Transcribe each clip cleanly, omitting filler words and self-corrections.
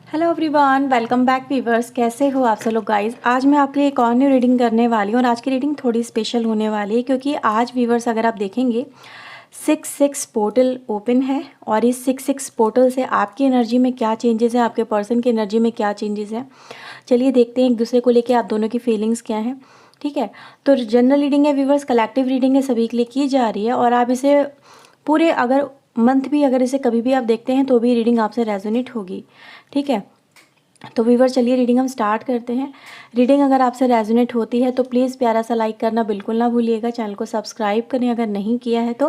Hello everyone, welcome back viewers. कैसे हो आप सब लोग गाइस। आज मैं आपके लिए एक और न्यू रीडिंग करने वाली हूँ और आज की रीडिंग थोड़ी स्पेशल होने वाली है क्योंकि आज वीवर्स अगर आप देखेंगे 6 पोर्टल ओपन है और इस 6 पोर्टल से आपकी एनर्जी में क्या चेंजेस है, आपके पर्सन की एनर्जी में क्या चेंजेस है। चलिए देखते हैं एक दूसरे को लेके आप दोनों की फीलिंग्स क्या हैं। ठीक है, तो जनरल रीडिंग है वीवर्स, कलेक्टिव रीडिंग है, सभी के लिए की जा रही है और आप इसे पूरे अगर मंथ भी अगर इसे कभी भी आप देखते हैं तो भी रीडिंग आपसे रेजोनेट होगी। ठीक है, तो व्यूवर चलिए रीडिंग हम स्टार्ट करते हैं। रीडिंग अगर आपसे रेजोनेट होती है तो प्लीज़ प्यारा सा लाइक करना बिल्कुल ना भूलिएगा, चैनल को सब्सक्राइब करें अगर नहीं किया है तो।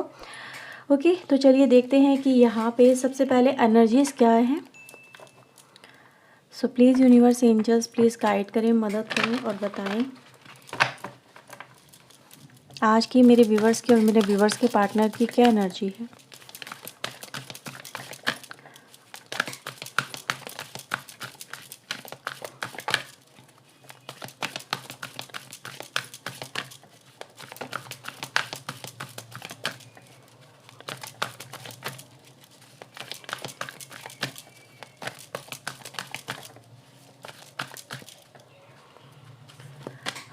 ओके, तो चलिए देखते हैं कि यहाँ पे सबसे पहले एनर्जीज क्या है। So please universe angels please guide करें, मदद करें और बताएं आज की मेरे व्यूवर्स की और मेरे व्यूवर्स के पार्टनर की क्या एनर्जी है।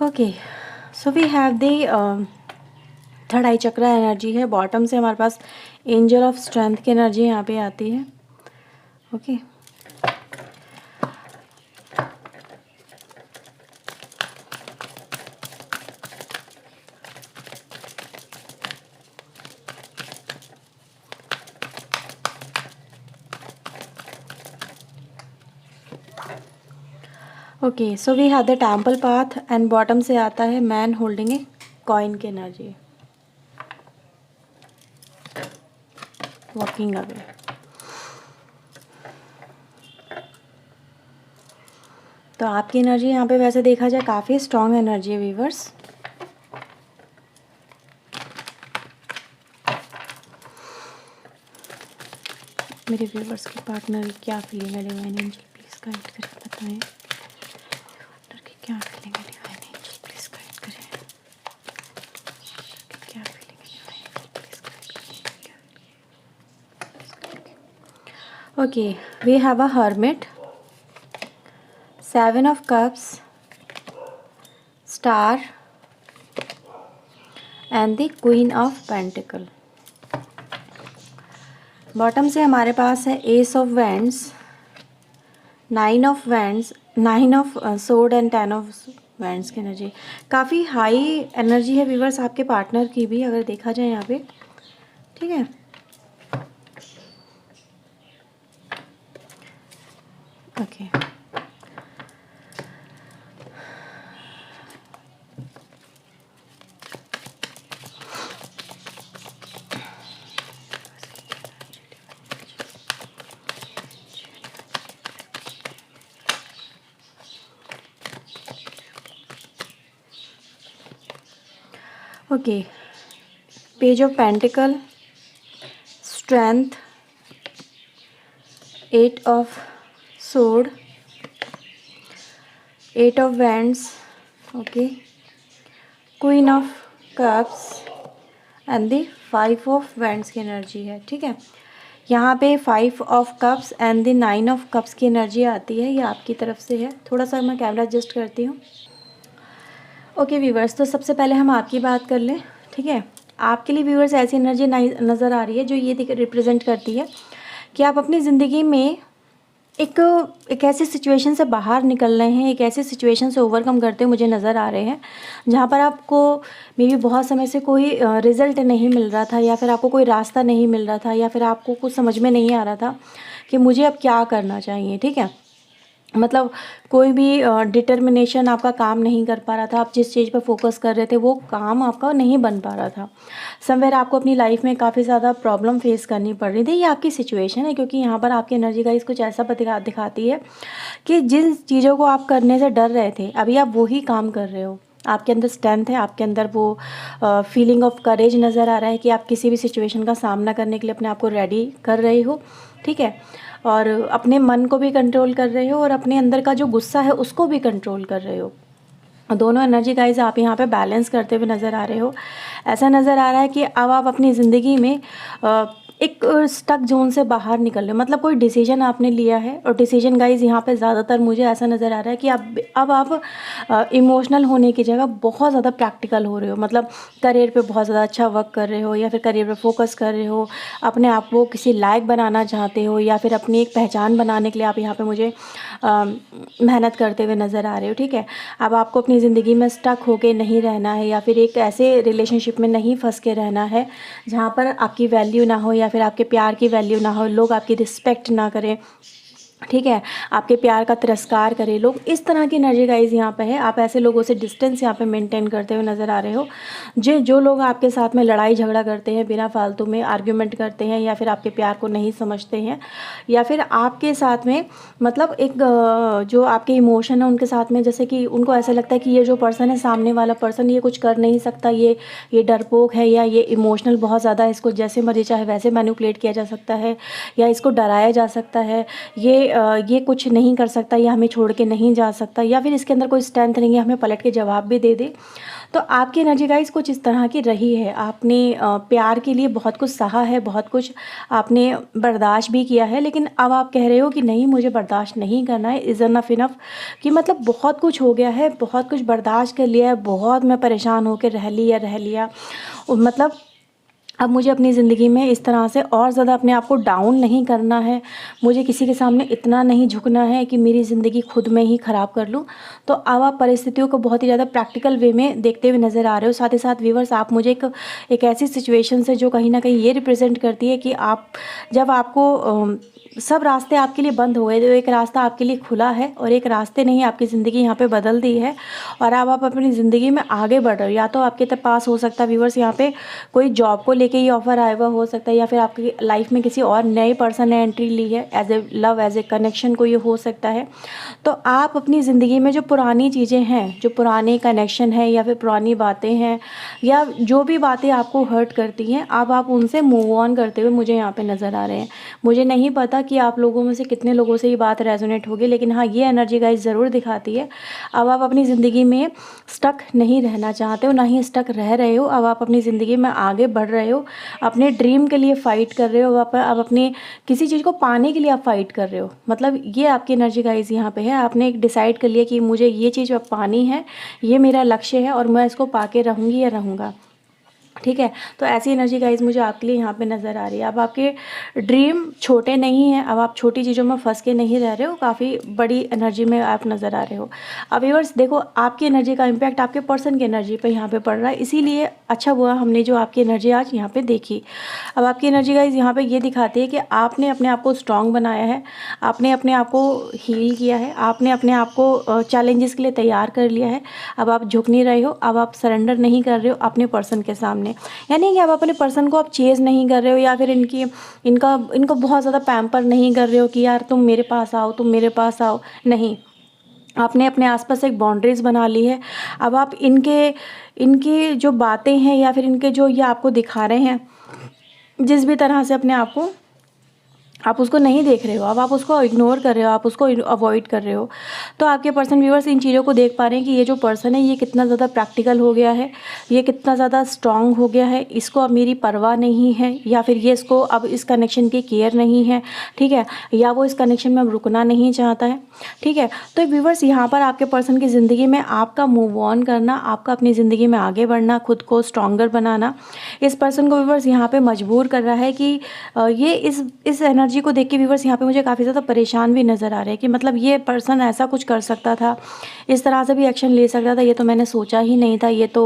Okay, so we have the third eye chakra energy है। बॉटम से हमारे पास एंजल ऑफ स्ट्रेंथ की एनर्जी यहाँ पे आती है। Okay, okay, so we have the temple path and bottom से आता है मैन होल्डिंग ए कॉइन की एनर्जी, वॉकिंग अवे। तो आपकी एनर्जी यहाँ पे वैसे देखा जाए काफ़ी स्ट्रॉन्ग एनर्जी है वीवर्स। मेरे व्यूवर्स के पार्टनर की क्या फीलिंग है, डिवाइन एंजल प्लीज़ गाइड करें, बताएं पार्टनर की क्या फीलिंग है, डिवाइन एंजल प्लीज़ गाइड करें, क्या फीलिंग है, डिवाइन एंजल प्लीज़ गाइड करें। Okay, we have a hermit, 7 of cups, star and the queen of pentacle. Bottom से हमारे पास है ace of wands, 9 of wands, 9 of sword and 10 of wands की energy. काफ़ी हाई एनर्जी है viewers आपके partner की भी अगर देखा जाए यहाँ पे। ठीक है, okay, okay, page of pentacle, strength, 8 of sword, 8 of wands, okay, queen of cups and the 5 of wands की एनर्जी है। ठीक है, यहाँ पे 5 of cups and the 9 of cups की एनर्जी आती है, ये आपकी तरफ से है। थोड़ा सा मैं कैमरा एडजस्ट करती हूँ। ओके व्यूवर्स, तो सबसे पहले हम आपकी बात कर लें। ठीक है, आपके लिए व्यूवर्स ऐसी एनर्जी नज़र आ रही है जो ये रिप्रेजेंट करती है कि आप अपनी ज़िंदगी में एक ऐसी सिचुएशन से बाहर निकल रहे हैं, एक ऐसी सिचुएशन से ओवरकम करते हुए मुझे नज़र आ रहे हैं जहाँ पर आपको मे बी बहुत समय से कोई रिज़ल्ट नहीं मिल रहा था या फिर आपको कोई रास्ता नहीं मिल रहा था या फिर आपको कुछ समझ में नहीं आ रहा था कि मुझे अब क्या करना चाहिए। ठीक है, मतलब कोई भी डिटर्मिनेशन आपका काम नहीं कर पा रहा था, आप जिस चीज़ पर फोकस कर रहे थे वो काम आपका नहीं बन पा रहा था। समवेयर आपको अपनी लाइफ में काफ़ी ज़्यादा प्रॉब्लम फेस करनी पड़ रही थी। ये आपकी सिचुएशन है क्योंकि यहाँ पर आपकी एनर्जी का कुछ ऐसा दिखाती है कि जिन चीज़ों को आप करने से डर रहे थे अभी आप वही काम कर रहे हो। आपके अंदर स्ट्रेंथ है, आपके अंदर वो फीलिंग ऑफ करेज नज़र आ रहा है कि आप किसी भी सिचुएशन का सामना करने के लिए अपने आप को रेडी कर रहे हो। ठीक है, और अपने मन को भी कंट्रोल कर रहे हो और अपने अंदर का जो गुस्सा है उसको भी कंट्रोल कर रहे हो। दोनों एनर्जी गाइज आप यहाँ पे बैलेंस करते हुए नज़र आ रहे हो। ऐसा नज़र आ रहा है कि अब आप अपनी ज़िंदगी में एक स्टक जोन से बाहर निकल रहे हो, मतलब कोई डिसीजन आपने लिया है और डिसीजन गाइज यहाँ पे ज़्यादातर मुझे ऐसा नज़र आ रहा है कि अब आप इमोशनल होने की जगह बहुत ज़्यादा प्रैक्टिकल हो रहे हो। मतलब करियर पे बहुत ज़्यादा अच्छा वर्क कर रहे हो या फिर करियर पे फोकस कर रहे हो, अपने आप को किसी लायक बनाना चाहते हो या फिर अपनी एक पहचान बनाने के लिए आप यहाँ पे मुझे मेहनत करते हुए नज़र आ रहे हो। ठीक है, अब आपको अपनी ज़िंदगी में स्टक होके नहीं रहना है या फिर एक ऐसे रिलेशनशिप में नहीं फंस के रहना है जहाँ पर आपकी वैल्यू ना हो या फिर आपके प्यार की वैल्यू ना हो, लोग आपकी रिस्पेक्ट ना करें। ठीक है, आपके प्यार का तिरस्कार करें लोग, इस तरह की एनर्जी गाइज यहाँ पे है। आप ऐसे लोगों से डिस्टेंस यहाँ पे मेंटेन करते हुए नज़र आ रहे हो। जो लोग आपके साथ में लड़ाई झगड़ा करते हैं, बिना फालतू में आर्ग्यूमेंट करते हैं या फिर आपके प्यार को नहीं समझते हैं या फिर आपके साथ में मतलब एक जो आपके इमोशन है उनके साथ में, जैसे कि उनको ऐसा लगता है कि ये जो पर्सन है, सामने वाला पर्सन, ये कुछ कर नहीं सकता, ये डरपोक है या ये इमोशनल बहुत ज़्यादा है, इसको जैसे मर्जी चाहे वैसे मैनिपुलेट किया जा सकता है या इसको डराया जा सकता है, ये कुछ नहीं कर सकता, या हमें छोड़ के नहीं जा सकता, या फिर इसके अंदर कोई स्ट्रेंथ नहीं है, हमें पलट के जवाब भी दे दे। तो आपकी एनर्जी गाइस कुछ इस तरह की रही है। आपने प्यार के लिए बहुत कुछ सहा है, बहुत कुछ आपने बर्दाश्त भी किया है, लेकिन अब आप कह रहे हो कि नहीं, मुझे बर्दाश्त नहीं करना है, इज़ इनफ इनफ, कि मतलब बहुत कुछ हो गया है, बहुत कुछ बर्दाश्त कर लिया है, बहुत मैं परेशान होकर रह लिया, मतलब अब मुझे अपनी ज़िंदगी में इस तरह से और ज़्यादा अपने आप को डाउन नहीं करना है, मुझे किसी के सामने इतना नहीं झुकना है कि मेरी ज़िंदगी खुद में ही ख़राब कर लूँ। तो अब आप परिस्थितियों को बहुत ही ज़्यादा प्रैक्टिकल वे में देखते हुए नज़र आ रहे हो। साथ ही साथ व्यूअर्स, आप मुझे एक ऐसी सिचुएशन से जो कहीं ना कहीं ये रिप्रेजेंट करती है कि आप जब आपको सब रास्ते आपके लिए बंद हो गए, तो एक रास्ता आपके लिए खुला है और एक रास्ते ने ही आपकी ज़िंदगी यहाँ पे बदल दी है और अब आप अपनी ज़िंदगी में आगे बढ़ रहे हो। या तो आपके पास हो सकता है व्यूअर्स यहाँ पे कोई जॉब को लेके ये ऑफ़र आया हुआ हो सकता है, या फिर आपकी लाइफ में किसी और नए पर्सन ने एंट्री ली है, as a love, as a connection को ये हो सकता है। तो आप अपनी ज़िंदगी में जो पुरानी चीज़ें हैं, जो पुराने कनेक्शन है या फिर पुरानी बातें हैं या जो भी बातें आपको हर्ट करती हैं, अब आप उनसे मूव ऑन करते हुए मुझे यहाँ पे नज़र आ रहे हैं। मुझे नहीं पता कि आप लोगों में से कितने लोगों से ये बात रेजोनेट होगी, लेकिन हाँ, ये एनर्जी गाइस ज़रूर दिखाती है अब आप अपनी ज़िंदगी में स्टक नहीं रहना चाहते हो, ना ही स्टक रह रहे हो। अब आप अपनी ज़िंदगी में आगे बढ़ रहे हो, अपने ड्रीम के लिए फ़ाइट कर रहे हो, अब अपने किसी चीज़ को पाने के लिए आप फाइट कर रहे हो। मतलब ये आपकी एनर्जी गाइस यहाँ पे है। आपने एक डिसाइड कर लिया कि मुझे ये चीज़ अब पानी है, ये मेरा लक्ष्य है और मैं इसको पाके रहूँगी या रहूँगा। ठीक है, तो ऐसी एनर्जी गाइज मुझे आपके लिए यहाँ पे नज़र आ रही है। अब आपके ड्रीम छोटे नहीं हैं, अब आप छोटी चीज़ों में फंस के नहीं रह रहे हो, काफ़ी बड़ी एनर्जी में आप नज़र आ रहे हो। अब व्यूअर्स देखो, आपकी एनर्जी का इम्पैक्ट आपके पर्सन की एनर्जी पे यहाँ पे पड़ रहा है, इसीलिए अच्छा हुआ हमने जो आपकी एनर्जी आज यहाँ पे देखी। अब आपकी एनर्जी गाइज यहाँ पे ये दिखाती है कि आपने अपने आप को स्ट्रॉन्ग बनाया है, आपने अपने आप को हील किया है, आपने अपने आप को चैलेंजेस के लिए तैयार कर लिया है। अब आप झुक नहीं रहे हो, अब आप सरेंडर नहीं कर रहे हो अपने पर्सन के सामने। यानी कि आप अपने पर्सन को आप चेज़ नहीं कर रहे हो या फिर इनको बहुत ज़्यादा पैम्पर नहीं कर रहे हो कि यार तुम मेरे पास आओ, तुम मेरे पास आओ। नहीं, आपने अपने आसपास एक बाउंड्रीज़ बना ली है। अब आप इनकी जो बातें हैं या फिर इनके जो ये आपको दिखा रहे हैं, जिस भी तरह से अपने आप को आप उसको नहीं देख रहे हो, अब आप उसको इग्नोर कर रहे हो, आप उसको अवॉइड कर रहे हो। तो आपके पर्सन व्यूअर्स इन चीज़ों को देख पा रहे हैं कि ये जो पर्सन है ये कितना ज़्यादा प्रैक्टिकल हो गया है, ये कितना ज़्यादा स्ट्रांग हो गया है, इसको अब मेरी परवाह नहीं है या फिर ये इसको अब इस कनेक्शन की केयर नहीं है। ठीक है, या वो इस कनेक्शन में अब रुकना नहीं चाहता है। ठीक है, तो व्यूअर्स यहाँ पर आपके पर्सन की ज़िंदगी में आपका मूव ऑन करना, आपका अपनी ज़िंदगी में आगे बढ़ना, खुद को स्ट्रॉन्गर बनाना इस पर्सन को व्यूअर्स यहाँ पे मजबूर कर रहा है कि ये इस एनर्जी को देख के व्यूअर्स यहाँ पे मुझे काफ़ी ज़्यादा परेशान भी नज़र आ रहे हैं कि मतलब ये पर्सन ऐसा कुछ कर सकता था, इस तरह से भी एक्शन ले सकता था, ये तो मैंने सोचा ही नहीं था, ये तो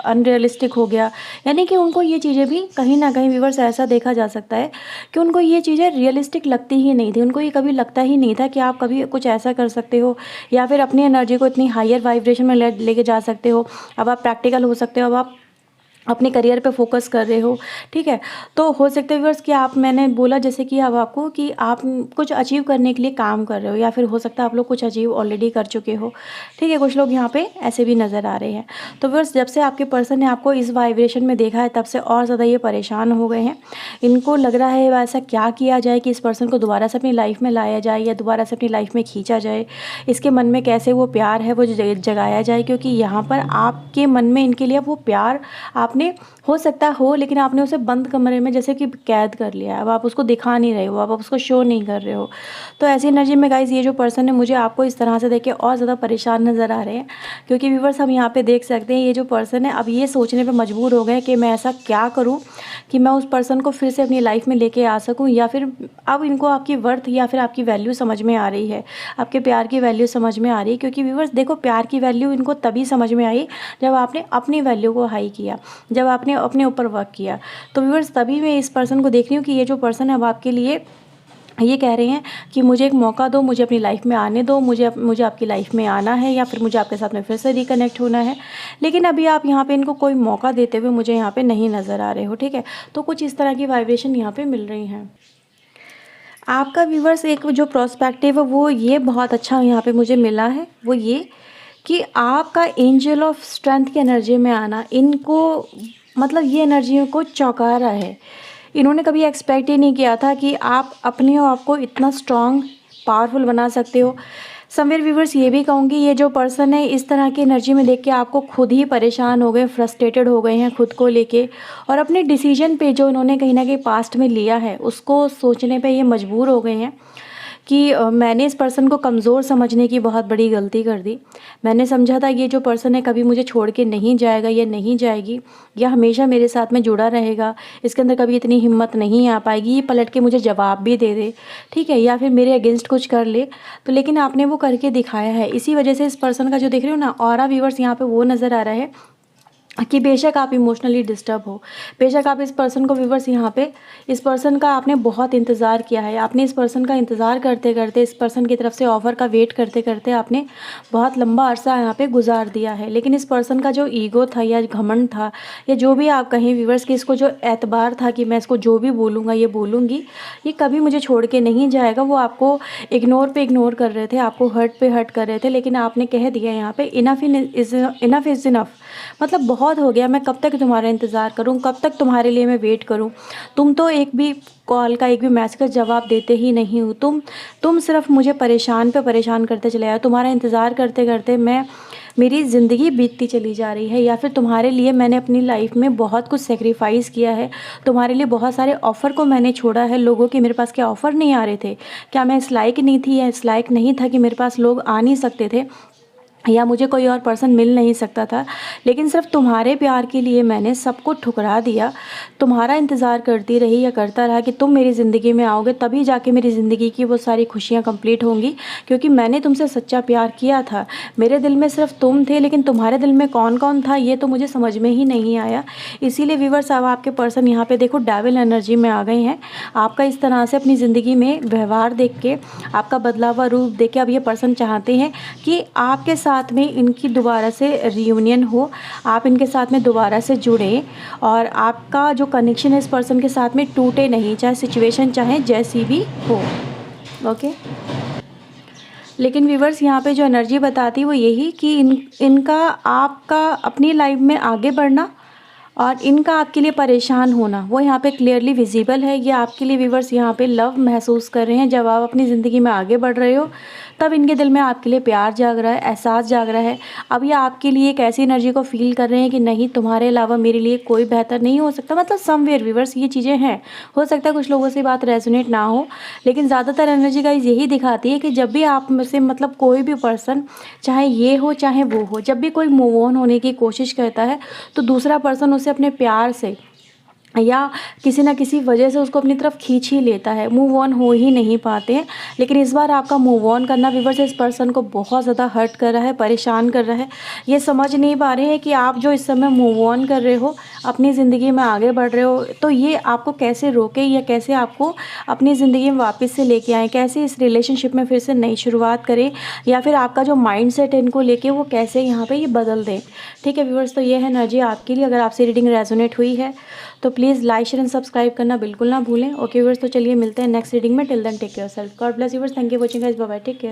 अनरियलिस्टिक हो गया। यानी कि उनको ये चीज़ें भी कहीं ना कहीं व्यूअर्स ऐसा देखा जा सकता है कि उनको ये चीज़ें रियलिस्टिक लगती ही नहीं थी, उनको ये कभी लगता ही नहीं था कि आप कभी कुछ ऐसा कर सकते हो या फिर अपनी एनर्जी को इतनी हायर वाइब्रेशन में लेके जा सकते हो। अब आप प्रैक्टिकल हो सकते हो, अब आप अपने करियर पे फोकस कर रहे हो। ठीक है, तो हो सकता है व्यूअर्स कि आप, मैंने बोला जैसे कि अब आपको कि आप कुछ अचीव करने के लिए काम कर रहे हो या फिर हो सकता है आप लोग कुछ अचीव ऑलरेडी कर चुके हो। ठीक है, कुछ लोग यहाँ पे ऐसे भी नज़र आ रहे हैं। तो व्यूअर्स, जब से आपके पर्सन ने आपको इस वाइब्रेशन में देखा है तब से और ज़्यादा ये परेशान हो गए हैं। इनको लग रहा है ऐसा क्या किया जाए कि इस पर्सन को दोबारा से अपनी लाइफ में लाया जाए या दोबारा से अपनी लाइफ में खींचा जाए, इसके मन में कैसे वो प्यार है वो जगाया जाए, क्योंकि यहाँ पर आपके मन में इनके लिए वो प्यार आपने हो सकता हो, लेकिन आपने उसे बंद कमरे में जैसे कि कैद कर लिया है। अब आप उसको दिखा नहीं रहे हो, अब आप उसको शो नहीं कर रहे हो। तो ऐसी एनर्जी में गाइज़ ये जो पर्सन है, मुझे आपको इस तरह से देख के और ज़्यादा परेशान नज़र आ रहे हैं, क्योंकि व्यूअर्स हम यहाँ पे देख सकते हैं ये जो पर्सन है अब ये सोचने पे मजबूर हो गए कि मैं ऐसा क्या करूँ कि मैं उस पर्सन को फिर से अपनी लाइफ में लेके आ सकूँ, या फिर अब इनको आपकी वर्थ या फिर आपकी वैल्यू समझ में आ रही है, आपके प्यार की वैल्यू समझ में आ रही है। क्योंकि व्यूअर्स देखो, प्यार की वैल्यू इनको तभी समझ में आई जब आपने अपनी वैल्यू को हाई किया, जब आपने अपने ऊपर वर्क किया। तो व्यूअर्स तभी मैं इस पर्सन को देख रही हूँ कि ये जो पर्सन है अब आपके लिए ये कह रहे हैं कि मुझे एक मौका दो, मुझे अपनी लाइफ में आने दो, मुझे आपकी लाइफ में आना है, या फिर मुझे आपके साथ में फिर से रिकनेक्ट होना है। लेकिन अभी आप यहाँ पे इनको कोई मौका देते हुए मुझे यहाँ पे नहीं नज़र आ रहे हो, ठीक है। तो कुछ इस तरह की वाइब्रेशन यहाँ पे मिल रही हैं। आपका व्यूअर्स एक जो प्रोस्पेक्टिव है वो ये बहुत अच्छा यहाँ पे मुझे मिला है, वो ये कि आपका एंजल ऑफ स्ट्रेंथ की एनर्जी में आना इनको मतलब ये एनर्जियों को चौंका रहा है। इन्होंने कभी एक्सपेक्ट ही नहीं किया था कि आप अपने आप को इतना स्ट्रॉन्ग पावरफुल बना सकते हो। समवेयर व्यूवर्स ये भी कहूँगी, ये जो पर्सन है इस तरह की एनर्जी में देख के आपको खुद ही परेशान हो गए, फ्रस्ट्रेटेड हो गए हैं खुद को लेके, और अपने डिसीजन पे जो इन्होंने कहीं ना कहीं पास्ट में लिया है उसको सोचने पे ये मजबूर हो गए हैं कि मैंने इस पर्सन को कमज़ोर समझने की बहुत बड़ी गलती कर दी। मैंने समझा था ये जो पर्सन है कभी मुझे छोड़ के नहीं जाएगा या नहीं जाएगी, या हमेशा मेरे साथ में जुड़ा रहेगा, इसके अंदर कभी इतनी हिम्मत नहीं आ पाएगी, ये पलट के मुझे जवाब भी दे दे, ठीक है, या फिर मेरे अगेंस्ट कुछ कर ले। तो लेकिन आपने वो करके दिखाया है। इसी वजह से इस पर्सन का जो देख रहे हो ना ऑरा व्यूअर्स, यहाँ पे वो नज़र आ रहा है कि बेशक आप इमोशनली डिस्टर्ब हो, बेशक आप इस पर्सन को व्यूवर्स यहाँ पे इस पर्सन का आपने बहुत इंतज़ार किया है, आपने इस पर्सन का इंतज़ार करते करते, इस पर्सन की तरफ से ऑफ़र का वेट करते करते आपने बहुत लंबा अरसा यहाँ पे गुजार दिया है। लेकिन इस पर्सन का जो ईगो था या घमंड था या जो भी आप कहें व्यूवर्स कि इसको जो एतबार था कि मैं इसको जो भी बोलूँगा ये बोलूँगी, ये कभी मुझे छोड़ के नहीं जाएगा, वो आपको इग्नोर पे इग्नोर कर रहे थे, आपको हर्ट पे हर्ट कर रहे थे। लेकिन आपने कह दिया यहाँ पे इनफ इज़ इनफ, मतलब बहुत हो गया, मैं कब तक तुम्हारा इंतज़ार करूं, कब तक तुम्हारे लिए मैं वेट करूं। तुम तो एक भी कॉल का, एक भी मैसेज का जवाब देते ही नहीं हो। तुम सिर्फ मुझे परेशान पे परेशान करते चले आए। तुम्हारा इंतज़ार करते करते मेरी ज़िंदगी बीतती चली जा रही है, या फिर तुम्हारे लिए मैंने अपनी लाइफ में बहुत कुछ सेक्रीफाइस किया है, तुम्हारे लिए बहुत सारे ऑफ़र को मैंने छोड़ा है। लोगों के मेरे पास क्या ऑफ़र नहीं आ रहे थे, क्या मैं इस लायक नहीं थी या इस लायक नहीं था कि मेरे पास लोग आ नहीं सकते थे, या मुझे कोई और पर्सन मिल नहीं सकता था। लेकिन सिर्फ तुम्हारे प्यार के लिए मैंने सब कुछ ठुकरा दिया, तुम्हारा इंतज़ार करती रही या करता रहा कि तुम मेरी ज़िंदगी में आओगे तभी जाके मेरी ज़िंदगी की वो सारी खुशियाँ कंप्लीट होंगी, क्योंकि मैंने तुमसे सच्चा प्यार किया था। मेरे दिल में सिर्फ तुम थे, लेकिन तुम्हारे दिल में कौन कौन था ये तो मुझे समझ में ही नहीं आया। इसीलिए व्यूअर्स अब आपके पर्सन यहाँ पे देखो डेविल एनर्जी में आ गए हैं। आपका इस तरह से अपनी ज़िंदगी में व्यवहार देख के, आपका बदलावा रूप देख के अब ये पर्सन चाहते हैं कि आपके साथ में इनकी दोबारा से रियूनियन हो, आप इनके साथ में दोबारा से जुड़ें, और आपका जो कनेक्शन है इस पर्सन के साथ में टूटे नहीं, चाहे सिचुएशन चाहे जैसी भी हो। ओके, लेकिन व्यूवर्स यहाँ पे जो एनर्जी बताती है वो यही कि इनका आपका अपनी लाइफ में आगे बढ़ना और इनका आपके लिए परेशान होना वो यहाँ पे क्लियरली विजिबल है। ये आपके लिए व्यूवर्स यहाँ पे लव महसूस कर रहे हैं। जब आप अपनी ज़िंदगी में आगे बढ़ रहे हो तब इनके दिल में आपके लिए प्यार जाग रहा है, एहसास जाग रहा है। अब ये आपके लिए एक ऐसी एनर्जी को फील कर रहे हैं कि नहीं, तुम्हारे अलावा मेरे लिए कोई बेहतर नहीं हो सकता। मतलब समवेयर व्यूवर्स ये चीज़ें हैं। हो सकता है कुछ लोगों से बात रेजोनेट ना हो, लेकिन ज़्यादातर एनर्जी गाइस यही दिखाती है कि जब भी आप में से मतलब कोई भी पर्सन, चाहे ये हो चाहे वो हो, जब भी कोई मूव ऑन होने की कोशिश करता है तो दूसरा पर्सन उसे अपने प्यार से या किसी ना किसी वजह से उसको अपनी तरफ खींच ही लेता है, मूव ऑन हो ही नहीं पाते हैं। लेकिन इस बार आपका मूव ऑन करना व्यूअर्स इस पर्सन को बहुत ज़्यादा हर्ट कर रहा है, परेशान कर रहा है। ये समझ नहीं पा रहे हैं कि आप जो इस समय मूव ऑन कर रहे हो, अपनी ज़िंदगी में आगे बढ़ रहे हो, तो ये आपको कैसे रोके या कैसे आपको अपनी ज़िंदगी में वापस से लेके आएँ, कैसे इस रिलेशनशिप में फिर से नई शुरुआत करें, या फिर आपका जो माइंड सेट है इनको लेके वो कैसे यहाँ पे ये बदल दें। ठीक है व्यूअर्स, तो ये है एनर्जी आपके लिए। अगर आपसे रीडिंग रेजोनेट हुई है तो please like share and subscribe करना बिल्कुल ना भूलें। ओके व्यूअर्स, तो चलिए मिलते हैं नेक्स्ट रीडिंग में। Till then take care self, God bless viewers, thank you for watching guys, bye bye, take care.